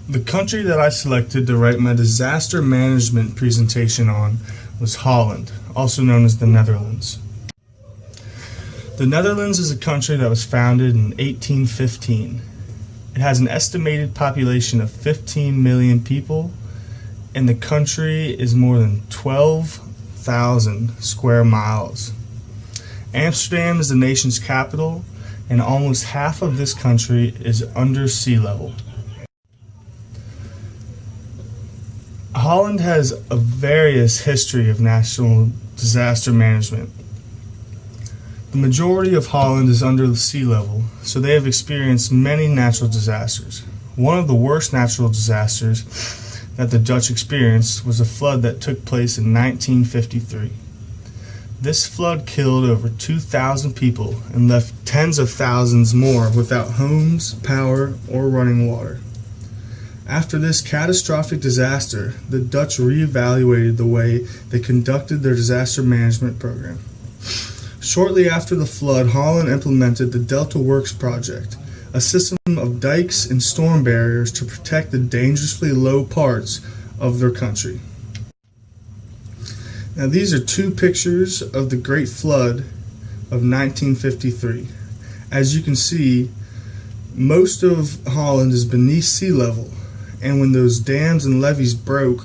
The country that I selected to write my disaster management presentation on was Holland, also known as the Netherlands. The Netherlands is a country that was founded in 1815. It has an estimated population of 15 million people, and the country is more than 12,000 square miles. Amsterdam is the nation's capital, and almost half of this country is under sea level. Holland has a various history of national disaster management. The majority of Holland is under the sea level, so they have experienced many natural disasters. One of the worst natural disasters that the Dutch experienced was a flood that took place in 1953. This flood killed over 2,000 people and left tens of thousands more without homes, power, or running water. After this catastrophic disaster, the Dutch reevaluated the way they conducted their disaster management program. Shortly after the flood, Holland implemented the Delta Works project, a system of dikes and storm barriers to protect the dangerously low parts of their country. Now, these are two pictures of the Great Flood of 1953. As you can see, most of Holland is beneath sea level, and when those dams and levees broke,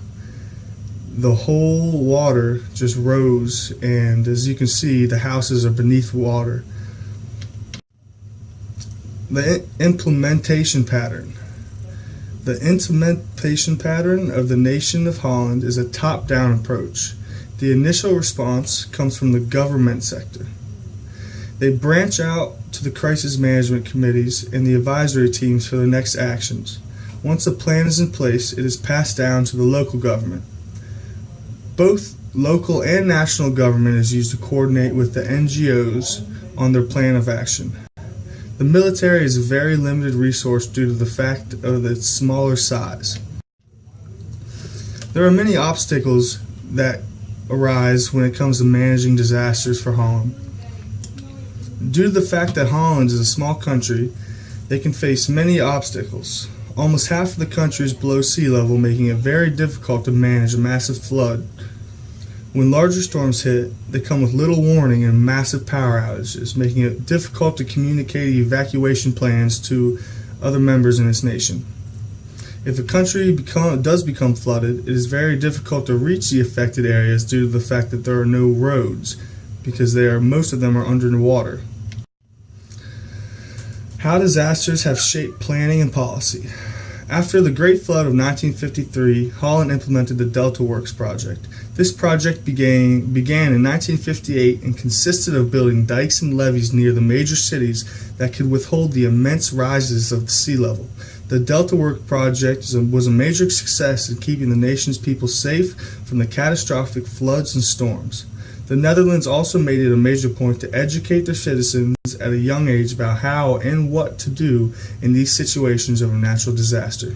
the whole water just rose, and as you can see, the houses are beneath water. The implementation pattern. The implementation pattern of the nation of Holland is a top-down approach. The initial response comes from the government sector. They branch out to the crisis management committees and the advisory teams for their next actions. Once a plan is in place, it is passed down to the local government. Both local and national government is used to coordinate with the NGOs on their plan of action. The military is a very limited resource due to the fact of its smaller size. There are many obstacles that arise when it comes to managing disasters for Holland. Due to the fact that Holland is a small country, they can face many obstacles. Almost half of the country is below sea level, making it very difficult to manage a massive flood. When larger storms hit, they come with little warning and massive power outages, making it difficult to communicate evacuation plans to other members in its nation. If a country does become flooded, it is very difficult to reach the affected areas due to the fact that there are no roads, because most of them are underwater. How disasters have shaped planning and policy. After the Great Flood of 1953, Holland implemented the Delta Works project. This project began in 1958 and consisted of building dikes and levees near the major cities that could withhold the immense rises of the sea level. The Delta Works project was a major success in keeping the nation's people safe from the catastrophic floods and storms. The Netherlands also made it a major point to educate their citizens at a young age about how and what to do in these situations of a natural disaster.